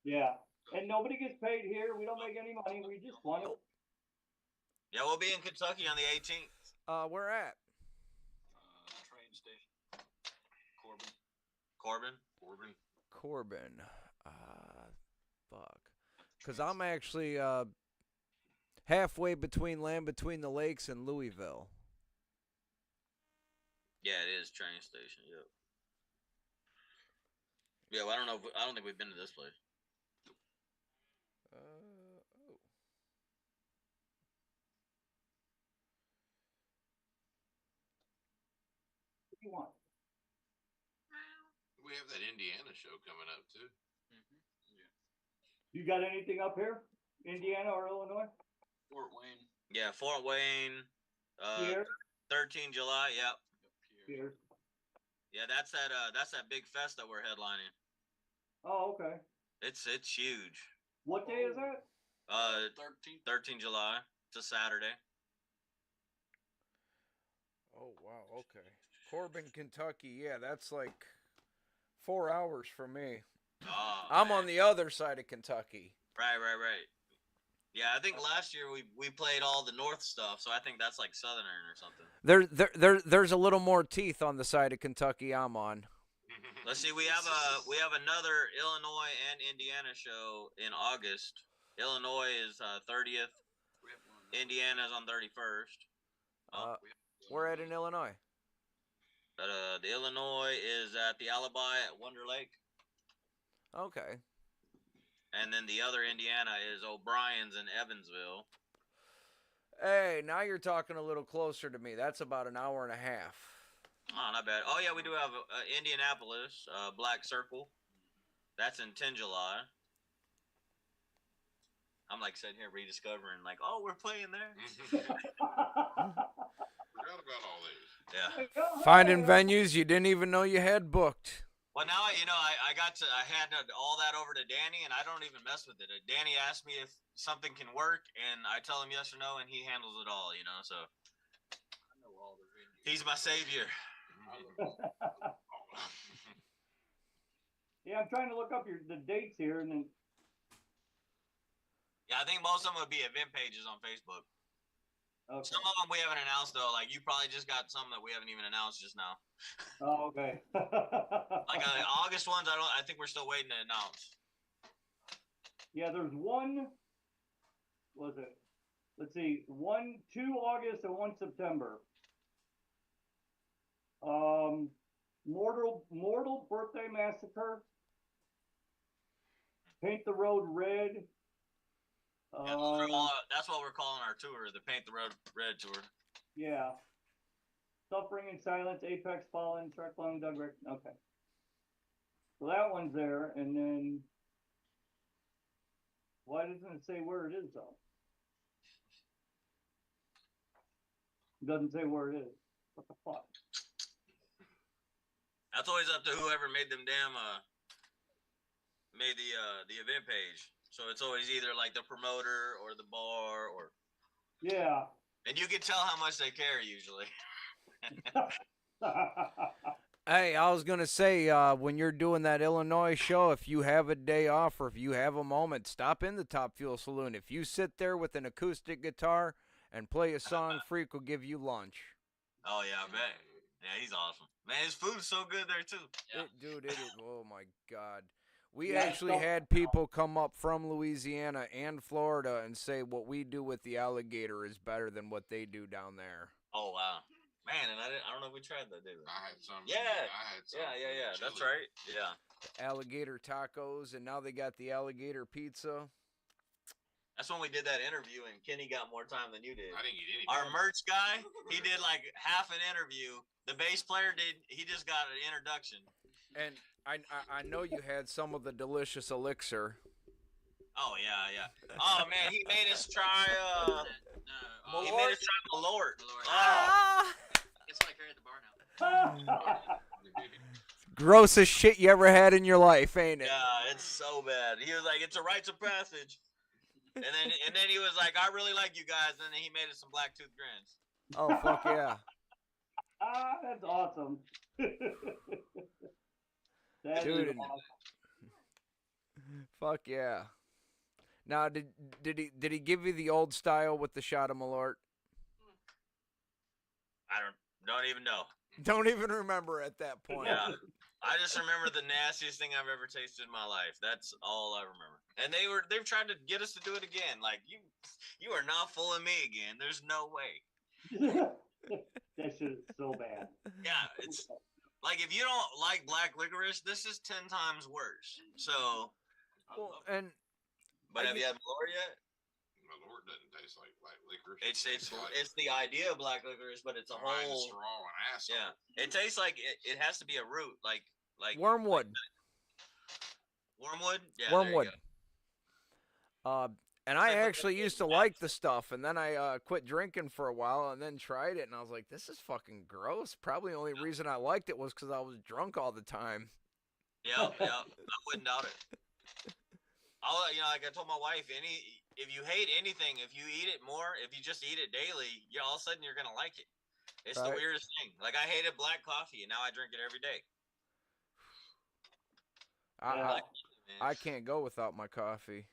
Yeah, and nobody gets paid here. We don't make any money. We just want it. Yeah, we'll be in Kentucky on the 18th. Where at? Train station. Corbin. Corbin. Corbin. Fuck. Because I'm actually halfway between Land Between the Lakes and Louisville. Yeah, it is train station. Yep. Yeah, well, I don't think we've been to this place. What do you want? We we have that Indiana show coming up too. You got anything up here? Indiana or Illinois? Fort Wayne. Yeah, Fort Wayne, Here? 13 July. Yep. Here. Yeah, that's that big fest that we're headlining. Oh, okay. It's huge. What day is that? 13 July. It's a Saturday. Oh wow, okay. Corbin, Kentucky. Yeah, that's like 4 hours from me. Oh, I'm man. on the other side of Kentucky. Right. Yeah, I think last year we played all the north stuff, so I think that's like Southern or something. There's a little more teeth on the side of Kentucky I'm on. Let's see, we have another Illinois and Indiana show in August. Illinois is 30th. Indiana's on 31st. We're at in Illinois. The Illinois is at the Alibi at Wonder Lake. Okay. And then the other Indiana is O'Brien's in Evansville. Hey, now you're talking a little closer to me. That's about an hour and a half. Oh, not bad. Oh, yeah, we do have Indianapolis, Black Circle. That's in 10 July. I'm like sitting here rediscovering, like, oh, we're playing there. Forgot about all these. Yeah. Finding venues you didn't even know you had booked. Well, now, I had all that over to Danny, and I don't even mess with it. Danny asked me if something can work, and I tell him yes or no, and he handles it all, so. I know all the venues. He's my savior. Yeah, I'm trying to look up the dates here, and then Yeah, I think most of them would be event pages on Facebook. okay. Some of them we haven't announced, though. Like, you probably just got some that we haven't even announced just now. Oh, okay. Like, August ones, I think we're still waiting to announce. Yeah, there's one. Was it? Let's see, 2 August and 1 September. Mortal Birthday Massacre. Paint the Road Red. Yeah, that's what we're calling our tour, the Paint the Road Red tour. Yeah. Suffering in Silence, Apex Fallen, Trek Long, Doug Rick. Okay. So that one's there, and then why doesn't it say where it is though? It doesn't say where it is. What the fuck? That's always up to whoever made them made the event page. So it's always either like the promoter or the bar or. Yeah. And you can tell how much they care usually. Hey, I was going to say, when you're doing that Illinois show, if you have a day off or if you have a moment, stop in the Top Fuel Saloon. If you sit there with an acoustic guitar and play a song, Freak will give you lunch. Oh, yeah, I bet. Yeah, he's awesome. Man, his food's so good there, too. Yeah. Dude, it is. Oh, my God. We actually had people come up from Louisiana and Florida and say what we do with the alligator is better than what they do down there. Oh, wow. Man, and I don't know if we tried that, did we? I had some. Yeah. I had some. Yeah. Chili. That's right. Yeah. Alligator tacos, and now they got the alligator pizza. That's when we did that interview, and Kenny got more time than you did. I didn't get any. Our merch guy, he did like half an interview. The bass player he just got an introduction. And I know you had some of the delicious elixir. Oh yeah. Oh man, he made us try. He made us try Malort. It's like here at the bar now. Grossest shit you ever had in your life, ain't it? Yeah, it's so bad. He was like, "It's a rites of passage," and then he was like, "I really like you guys," and then he made us some black tooth grins. Oh fuck yeah! That's awesome. That Dude, is awesome. Fuck yeah! Now, did he give you the old style with the shot of Malort? I don't even know. Don't even remember at that point. Yeah. I just remember the nastiest thing I've ever tasted in my life. That's all I remember. And they've tried to get us to do it again. Like you are not fooling me again. There's no way. That shit is so bad. Yeah, it's like if you don't like black licorice, this is 10 times worse. So, And but have you had Malort yet? My Lord doesn't taste like black licorice. It's the idea of black licorice, but it's a mine whole straw and acid. Yeah. It tastes like it has to be a root. Like Like Wormwood. Wormwood. Yeah, Wormwood. There you go. And I actually used to like the stuff, and then I quit drinking for a while, and then tried it, and I was like, "This is fucking gross." Probably the only reason I liked it was because I was drunk all the time. Yep. I wouldn't doubt it. Like I told my wife, if you hate anything, if you eat it more, if you just eat it daily, all of a sudden you're gonna like it. It's the Right. weirdest thing. Like I hated black coffee, and now I drink it every day. I can't go without my coffee.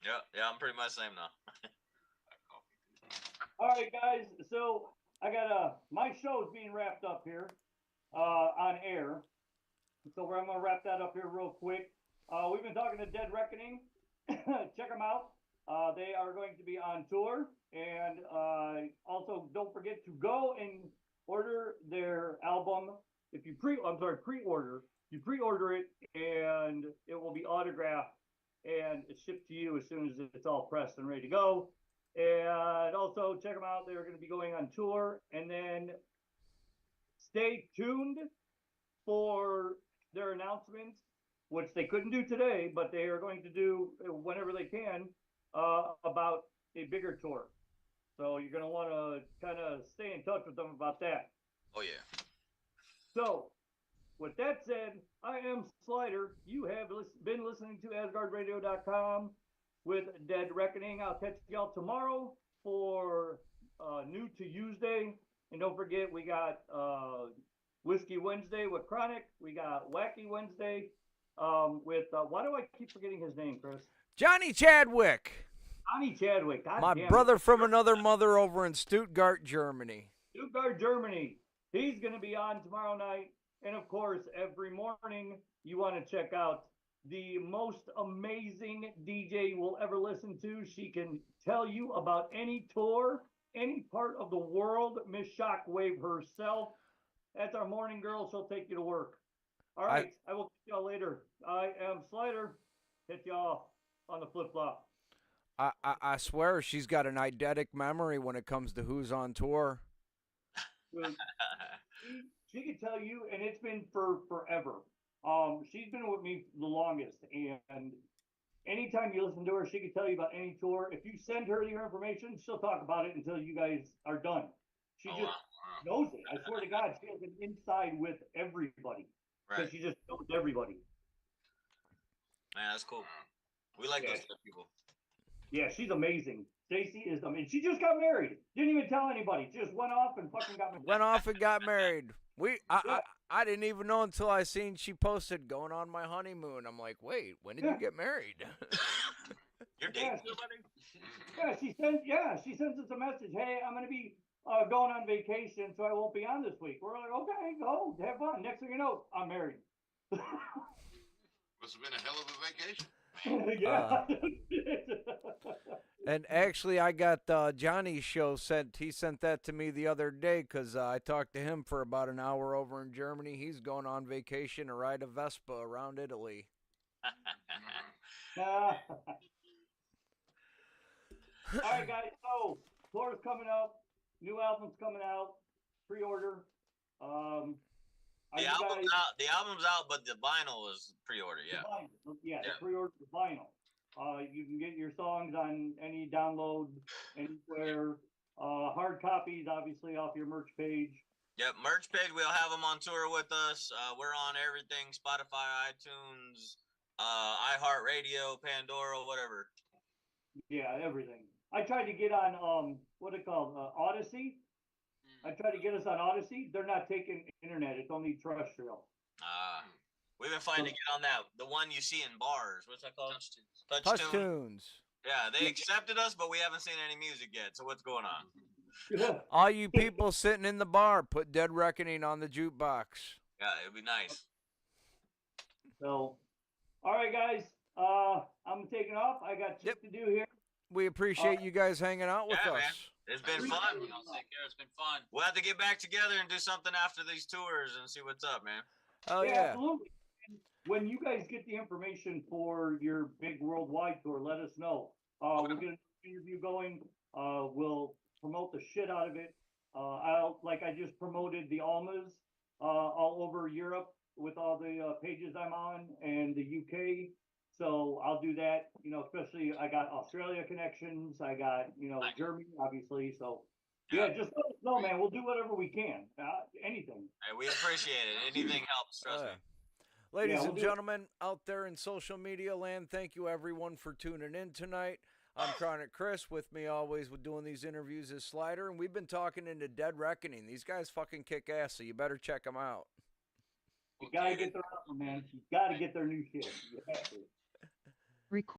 Yeah, I'm pretty much the same now. All right, guys. So I got my show's being wrapped up here on air. So I'm gonna wrap that up here real quick. We've been talking to Dead Reckoning. Check them out. They are going to be on tour, and also don't forget to go and order their album. If you pre-order. You pre-order it, and it will be autographed and it's shipped to you as soon as it's all pressed and ready to go. And also check them out. They're going to be going on tour, and then stay tuned for their announcements, which they couldn't do today, but they are going to do whenever they can, about a bigger tour. So you're going to want to kind of stay in touch with them about that. Oh yeah. So with that said, I am Slider. You have been listening to AsgardRadio.com with Dead Reckoning. I'll catch y'all tomorrow for New to Tuesday. And don't forget, we got Whiskey Wednesday with Chronic. We got Wacky Wednesday with, why do I keep forgetting his name, Chris? Johnny Chadwick. Johnny Chadwick. God My damn brother it. from another mother over in Stuttgart, Germany. Stuttgart, Germany. He's going to be on tomorrow night. And of course, every morning you want to check out the most amazing DJ you will ever listen to. She can tell you about any tour, any part of the world. Miss Shockwave herself. That's our morning girl. She'll take you to work. All right. I will catch y'all later. I am Slider. Hit y'all on the flip flop. I swear she's got an eidetic memory when it comes to who's on tour. She can tell you, and it's been for forever. She's been with me the longest, and anytime you listen to her, she can tell you about any tour. If you send her your information, she'll talk about it until you guys are done. She just knows it. I swear to God, she has an inside with everybody because she just knows everybody. Man, that's cool. We like those people. Yeah, she's amazing. Stacy is, she just got married. Didn't even tell anybody. Just went off and fucking got married. Went off and got married. I didn't even know until I seen she posted going on my honeymoon. I'm like, wait, when did you get married? You're dating somebody? She sends us a message. Hey, I'm gonna be going on vacation, so I won't be on this week. We're like, okay, go have fun. Next thing you know, I'm married. Must have been a hell of a vacation. And actually, I got Johnny's show sent. He sent that to me the other day because I talked to him for about an hour over in Germany. He's going on vacation to ride a Vespa around Italy. All right, guys. So, tour's coming up. New album's coming out. Pre-order. The album's out, but the vinyl is pre-order. Yeah. The pre-order the vinyl. You can get your songs on any download anywhere. Hard copies, obviously, off your merch page. Yep, merch page. We'll have them on tour with us. We're on everything: Spotify, iTunes, iHeartRadio, Pandora, whatever. Yeah, everything. I tried to get on what it called Odyssey. I tried to get us on Odyssey. They're not taking internet. It's only terrestrial. We've been fighting to get on that. The one you see in bars. What's that called? Touch Tunes. Yeah, they accepted us, but we haven't seen any music yet. So what's going on? All you people sitting in the bar, put Dead Reckoning on the jukebox. Yeah, it'd be nice. So, all right, guys. I'm taking off. I got shit to do here. We appreciate you guys hanging out with us. Man. It's been fun. Y'all take care. It's been fun. We'll have to get back together and do something after these tours and see what's up, man. Oh, yeah. Absolutely. When you guys get the information for your big worldwide tour, let us know. We're going to interview going. We'll promote the shit out of it. I just promoted the Almas all over Europe. Europe with all the pages I'm on, and the UK. So I'll do that. You know, especially I got Australia connections. I got Germany, obviously. So yeah, just let us know, man. We'll do whatever we can. Anything. Hey, we appreciate it. Anything helps. Trust me. Ladies we'll and gentlemen out there in social media land, thank you everyone for tuning in tonight. I'm Chronic Chris. With me always with doing these interviews is Slider, and we've been talking into Dead Reckoning. These guys fucking kick ass, so you better check them out. You gotta get their album, man. You gotta get their new shit. You have to.